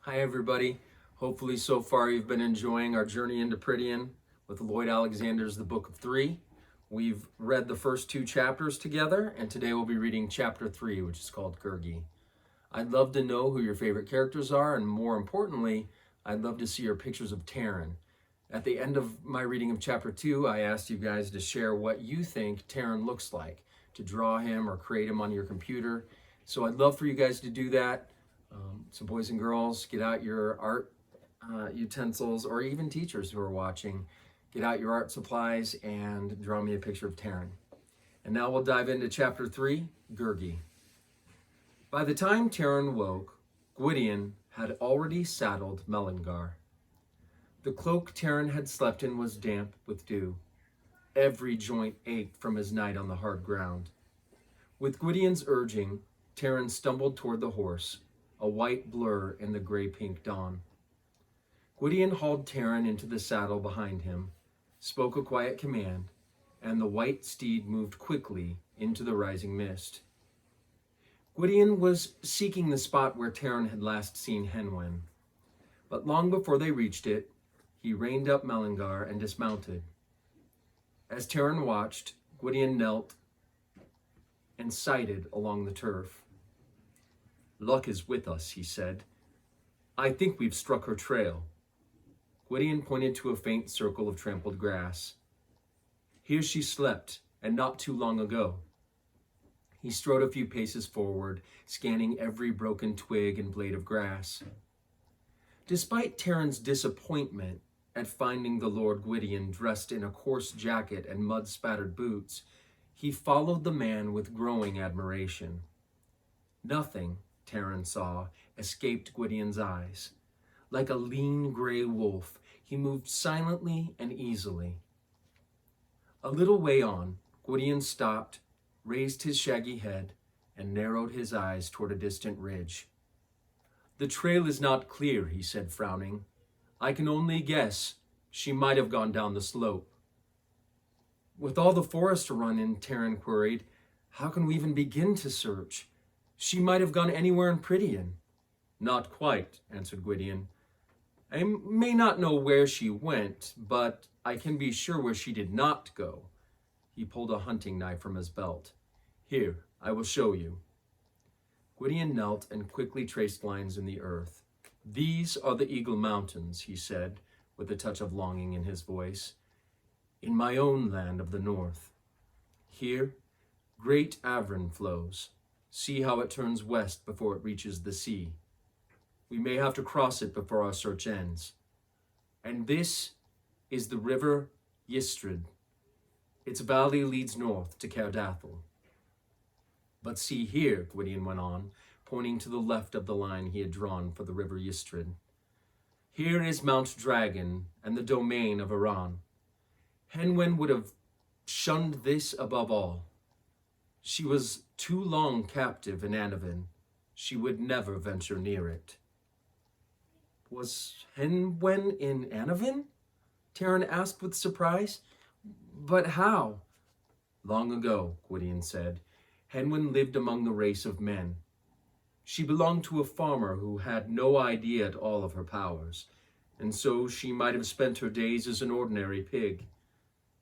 Hi, everybody. Hopefully, so far you've been enjoying our journey into Prydian with Lloyd Alexander's The Book of Three. We've read the first two chapters together, and today we'll be reading chapter 3, which is called Gurgi. I'd love to know who your favorite characters are, and more importantly, I'd love to see your pictures of Taran. At the end of my reading of chapter 2, I asked you guys to share what you think Taran looks like, to draw him or create him on your computer. So I'd love for you guys to do that. So boys and girls, get out your art utensils, or even teachers who are watching, get out your art supplies and draw me a picture of Taran. And now we'll dive into chapter 3, Gurgi. By the time Taran woke, Gwydion had already saddled Melangar. The cloak Taran had slept in was damp with dew. Every joint ached from his night on the hard ground. With Gwydion's urging, Taran stumbled toward the horse, a white blur in the gray-pink dawn. Gwydion hauled Taran into the saddle behind him, spoke a quiet command, and the white steed moved quickly into the rising mist. Gwydion was seeking the spot where Taran had last seen Henwen, but long before they reached it, he reined up Melangar and dismounted. As Taran watched, Gwydion knelt and sighted along the turf. "Luck is with us," he said. "I think we've struck her trail." Gwydion pointed to a faint circle of trampled grass. "Here she slept, and not too long ago." He strode a few paces forward, scanning every broken twig and blade of grass. Despite Taran's disappointment at finding the Lord Gwydion dressed in a coarse jacket and mud-spattered boots, he followed the man with growing admiration. Nothing, Taran saw, escaped Gwydion's eyes. Like a lean gray wolf, he moved silently and easily. A little way on, Gwydion stopped, raised his shaggy head, and narrowed his eyes toward a distant ridge. "The trail is not clear," he said, frowning. "I can only guess she might have gone down the slope." "With all the forest to run in," Taran queried, "how can we even begin to search? She might have gone anywhere in Prydian." "Not quite," answered Gwydion. "I may not know where she went, but I can be sure where she did not go." He pulled a hunting knife from his belt. "Here, I will show you." Gwydion knelt and quickly traced lines in the earth. "These are the Eagle Mountains," he said, with a touch of longing in his voice. "In my own land of the north. Here, great Avron flows. See how it turns west before it reaches the sea. We may have to cross it before our search ends. And this is the river Ystrad. Its valley leads north to Cardathel. But see here," Gwydion went on, pointing to the left of the line he had drawn for the river Ystrad. "Here is Mount Dragon and the domain of Iran. Henwen would have shunned this above all. She was too long captive in Anavin. She would never venture near it." "Was Henwen in Anavin?" Taran asked with surprise. "But how?" "Long ago," Gwydion said, "Henwen lived among the race of men. She belonged to a farmer who had no idea at all of her powers, and so she might have spent her days as an ordinary pig.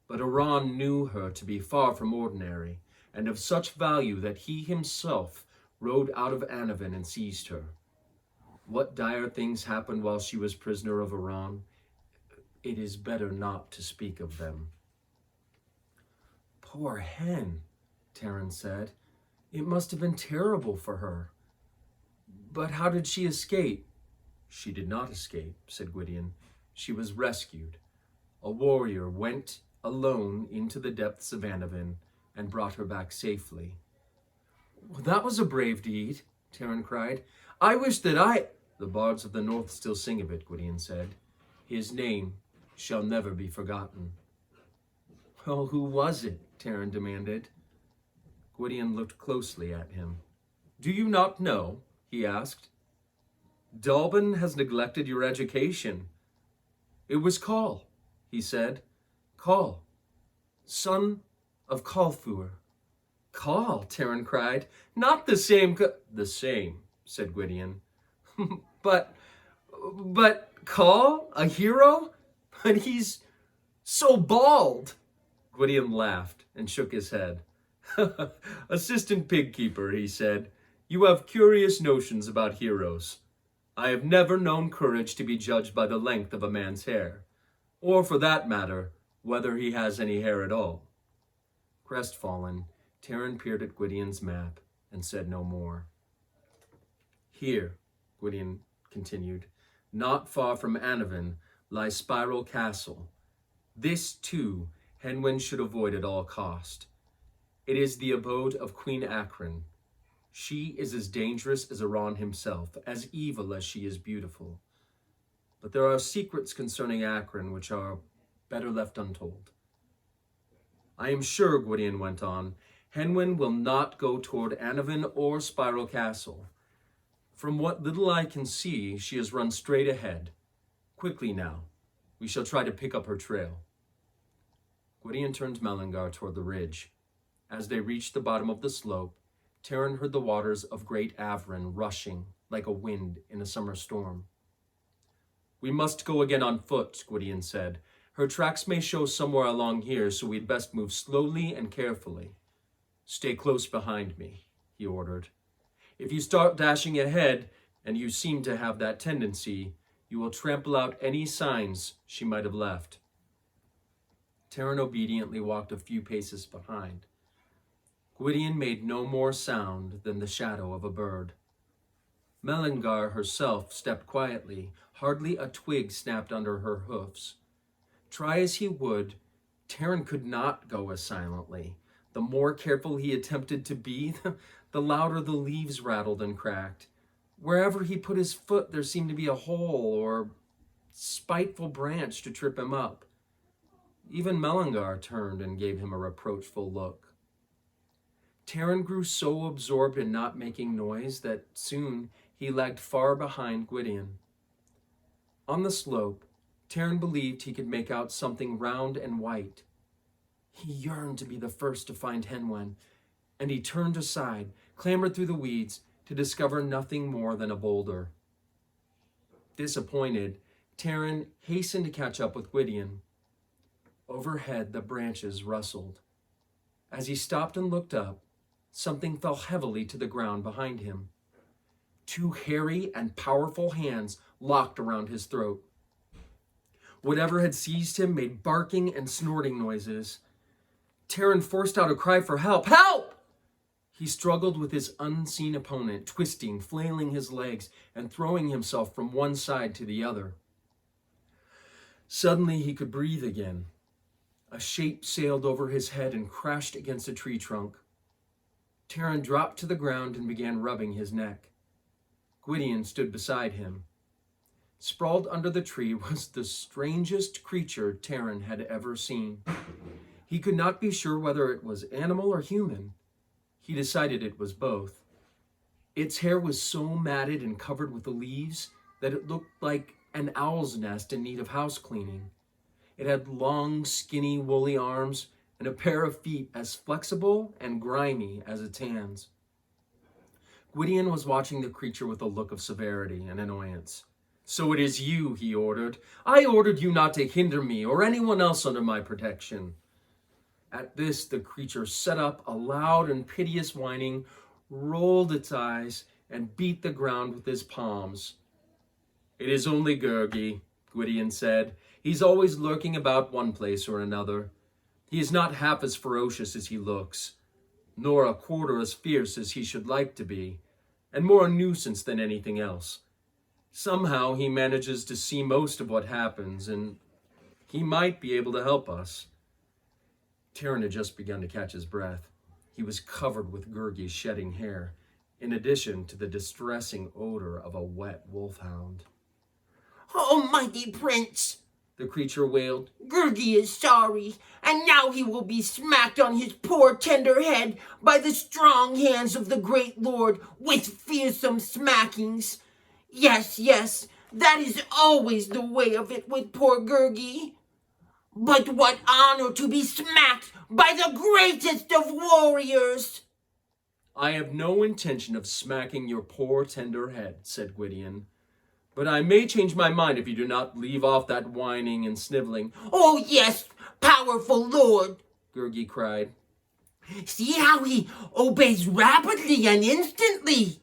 But Iran knew her to be far from ordinary, and of such value that he himself rode out of Anavin and seized her. What dire things happened while she was prisoner of Iran, it is better not to speak of them." "Poor Hen," Taran said. "It must have been terrible for her. But how did she escape?" "She did not escape," said Gwydion. "She was rescued. A warrior went alone into the depths of Anavin and brought her back safely." "Well, that was a brave deed," Taran cried. "I wish that I—" "The bards of the north still sing of it," Gwydion said. "His name shall never be forgotten." "Well, who was it?" Taran demanded. Gwydion looked closely at him. "Do you not know?" he asked. "Dalban has neglected your education." "It was Kal," he said. "Kal, son of Kalfur." "Kal," Taran cried. "Not the same "The same," said Gwydion. "But But Call, a hero? But he's so bald. Gwydion laughed and shook his head. Assistant pig keeper, he said, you have curious notions about heroes. I have never known courage to be judged by the length of a man's hair, or for that matter, whether he has any hair at all. Crestfallen, Taran peered at Gwydion's map and said no more. Here, Gwydion continued, not far from Annavin lies Spiral Castle. This, too, Henwen should avoid at all cost. It is the abode of Queen Akron. She is as dangerous as Iran himself, as evil as she is beautiful. But there are secrets concerning Akron which are better left untold. I am sure, Gwydion went on, Henwen will not go toward Annavin or Spiral Castle. From what little I can see, she has run straight ahead. Quickly now, we shall try to pick up her trail. Gwydion turned Melangar toward the ridge. As they reached the bottom of the slope, Taran heard the waters of Great Avron rushing like a wind in a summer storm. We must go again on foot, Gwydion said. Her tracks may show somewhere along here, so we'd best move slowly and carefully. Stay close behind me, he ordered. If you start dashing ahead, and you seem to have that tendency, you will trample out any signs she might have left. Taran obediently walked a few paces behind. Gwydion made no more sound than the shadow of a bird. Melangar herself stepped quietly. Hardly a twig snapped under her hoofs. Try as he would, Taran could not go as silently. The more careful he attempted to be, the louder the leaves rattled and cracked. Wherever he put his foot, there seemed to be a hole or spiteful branch to trip him up. Even Melangar turned and gave him a reproachful look. Taran grew so absorbed in not making noise that soon he lagged far behind Gwydion. On the slope, Taran believed he could make out something round and white. He yearned to be the first to find Henwen, and he turned aside, clambered through the weeds, to discover nothing more than a boulder. Disappointed, Taran hastened to catch up with Gwydion. Overhead, the branches rustled. As he stopped and looked up, something fell heavily to the ground behind him. Two hairy and powerful hands locked around his throat. Whatever had seized him made barking and snorting noises. Taran forced out a cry for help. Help! He struggled with his unseen opponent, twisting, flailing his legs, and throwing himself from one side to the other. Suddenly he could breathe again. A shape sailed over his head and crashed against a tree trunk. Taran dropped to the ground and began rubbing his neck. Gwydion stood beside him. Sprawled under the tree was the strangest creature Taran had ever seen. He could not be sure whether it was animal or human. He decided it was both. Its hair was so matted and covered with the leaves that it looked like an owl's nest in need of house cleaning. It had long, skinny, woolly arms and a pair of feet as flexible and grimy as its hands. Gwydion was watching the creature with a look of severity and annoyance. So it is you, he ordered. I ordered you not to hinder me or anyone else under my protection. At this, the creature set up a loud and piteous whining, rolled its eyes, and beat the ground with his palms. It is only Gurgi, Gwydion said. He's always lurking about one place or another. He is not half as ferocious as he looks, nor a quarter as fierce as he should like to be, and more a nuisance than anything else. Somehow he manages to see most of what happens, and he might be able to help us. Taran had just begun to catch his breath. He was covered with Gurgi's shedding hair, in addition to the distressing odor of a wet wolfhound. Oh, mighty prince, the creature wailed. Gurgi is sorry, and now he will be smacked on his poor tender head by the strong hands of the great lord with fearsome smackings. Yes, yes, that is always the way of it with poor Gurgi. But what honor to be smacked by the greatest of warriors! I have no intention of smacking your poor tender head, said Gwydion. But I may change my mind if you do not leave off that whining and sniveling. Oh, yes, powerful Lord. Gurgi cried. See how he obeys rapidly and instantly.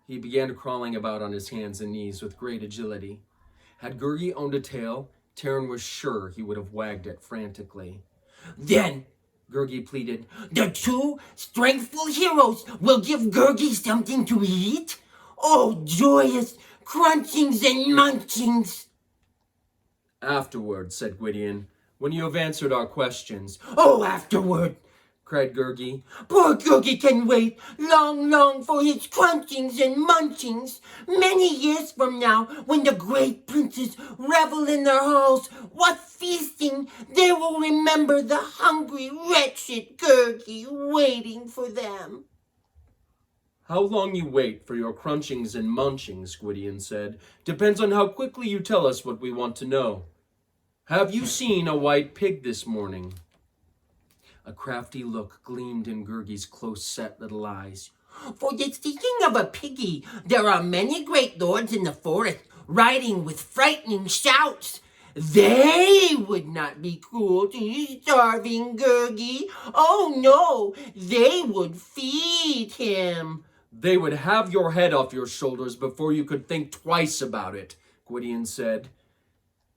He began crawling about on his hands and knees with great agility. Had Gurgi owned a tail, Taran was sure he would have wagged it frantically. Then, Gurgi pleaded, the two strengthful heroes will give Gurgi something to eat? Oh, joyous crunchings and munchings. Afterward, said Gwydion, when you have answered our questions. Oh, afterward, cried Gurgi. Poor Gurgi can wait long for his crunchings and munchings. Many years from now, when the great princes revel in their halls, what feasting, they will remember the hungry, wretched Gurgi waiting for them. How long you wait for your crunchings and munchings, Gwydion said, depends on how quickly you tell us what we want to know. Have you seen a white pig this morning? A crafty look gleamed in Gurgi's close-set little eyes. For the seeking of a piggy, there are many great lords in the forest, riding with frightening shouts. They would not be cruel to starving Gurgi. Oh no, they would feed him. They would have your head off your shoulders before you could think twice about it, Gwydion said.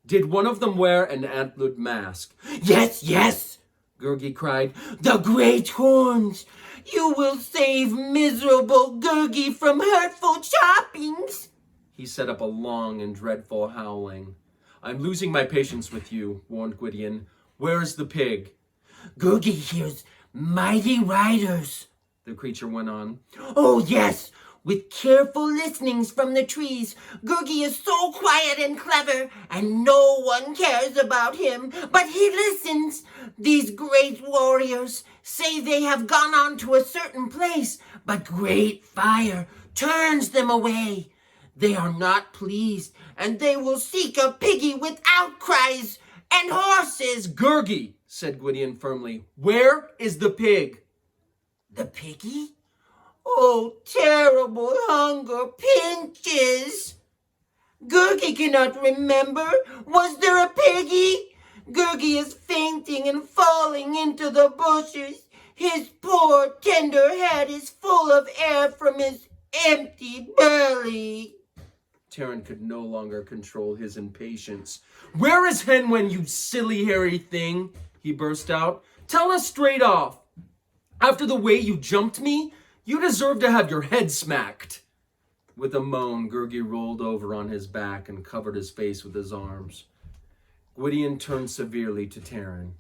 Did one of them wear an antlered mask? Yes, Gurgi cried. The great horns! You will save miserable Gurgi from hurtful choppings! He set up a long and dreadful howling. I'm losing my patience with you, warned Gwydion. Where is the pig? Gurgi hears mighty riders, the creature went on. Oh, yes! With careful listenings from the trees, Gurgi is so quiet and clever, and no one cares about him, but he listens. These great warriors say they have gone on to a certain place, but great fire turns them away. They are not pleased, and they will seek a piggy with outcries and horses. Gurgi, said Gwydion firmly, where is the pig? The piggy? Oh, terrible hunger pinches! Gurgi cannot remember. Was there a piggy? Gurgi is fainting and falling into the bushes. His poor tender head is full of air from his empty belly. Taran could no longer control his impatience. Where is Henwen, you silly hairy thing? He burst out. Tell us straight off. After the way you jumped me, you deserve to have your head smacked. With a moan, Gurgi rolled over on his back and covered his face with his arms. Gwydion turned severely to Taran.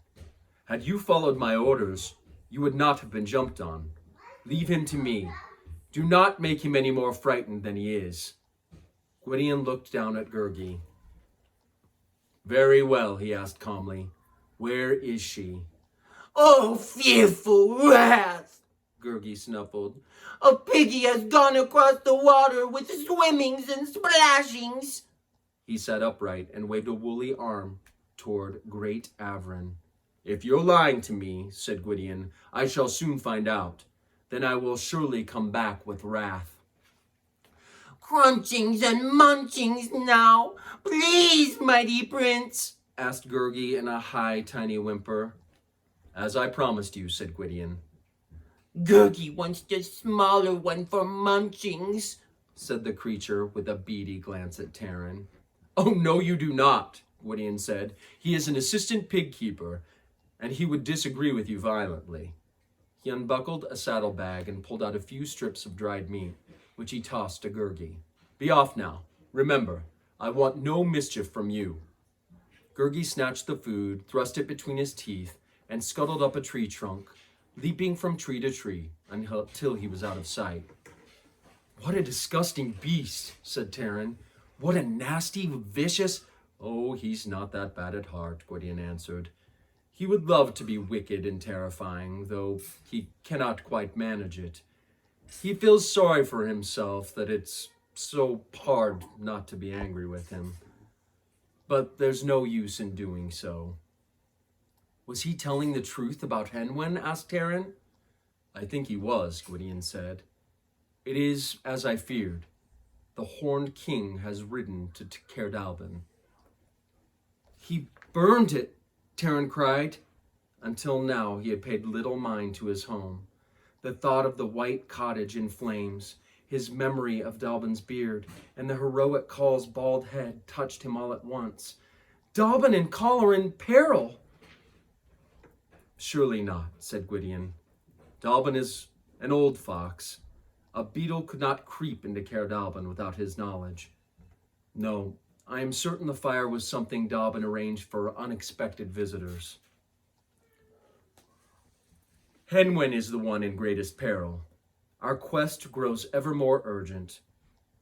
Had you followed my orders, you would not have been jumped on. Leave him to me. Do not make him any more frightened than he is. Gwydion looked down at Gurgi. Very well, he asked calmly. Where is she? Oh, fearful wrath! Gurgi snuffled. A piggy has gone across the water with swimmings and splashings. He sat upright and waved a woolly arm toward Great Avron. If you're lying to me, said Gwydion, I shall soon find out. Then I will surely come back with wrath. Crunchings and munchings now. Please, mighty prince, asked Gurgi in a high, tiny whimper. As I promised you, said Gwydion. Gurgi wants the smaller one for munchings, said the creature with a beady glance at Taran. Oh, no, you do not, Gwydion said. He is an assistant pig keeper, and he would disagree with you violently. He unbuckled a saddlebag and pulled out a few strips of dried meat, which he tossed to Gurgi. Be off now. Remember, I want no mischief from you. Gurgi snatched the food, thrust it between his teeth, and scuttled up a tree trunk, leaping from tree to tree until he was out of sight. What a disgusting beast, said Taran. What a nasty, vicious... Oh, he's not that bad at heart, Gwydion answered. He would love to be wicked and terrifying, though he cannot quite manage it. He feels sorry for himself that it's so hard not to be angry with him. But there's no use in doing so. Was he telling the truth about Henwen? Asked Taran. I think he was, Gwydion said. It is as I feared. The Horned King has ridden to Caerdalban." "He burned it," Taran cried. Until now he had paid little mind to his home. The thought of the white cottage in flames, his memory of Dalban's beard, and the heroic Call's bald head touched him all at once. "Dalban and Call are in peril." "Surely not," said Gwydion. "Dalban is an old fox. A beetle could not creep into Caerdalban without his knowledge. No, I am certain the fire was something Dalban arranged for unexpected visitors. Henwen is the one in greatest peril. Our quest grows ever more urgent."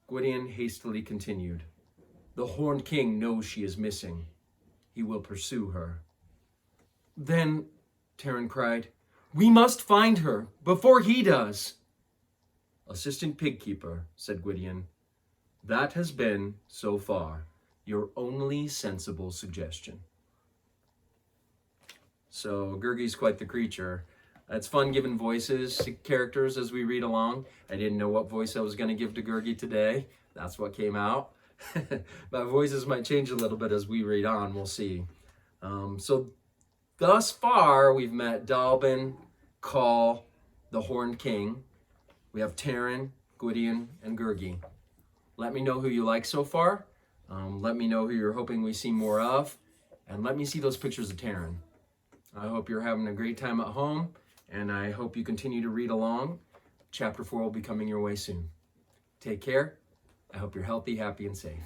Gwydion hastily continued. "The Horned King knows she is missing. He will pursue her." "Then," Taran cried, "we must find her before he does." "Assistant Pigkeeper," said Gwydion, "that has been, so far, your only sensible suggestion." So, Gurgi's quite the creature. It's fun giving voices to characters as we read along. I didn't know what voice I was going to give to Gurgi today. That's what came out. My voices might change a little bit as we read on. We'll see. So thus far, we've met Dalban, Call, the Horned King. We have Taran, Gwydion, and Gurgi. Let me know who you like so far. Let me know who you're hoping we see more of. And let me see those pictures of Taran. I hope you're having a great time at home. And I hope you continue to read along. Chapter 4 will be coming your way soon. Take care. I hope you're healthy, happy, and safe.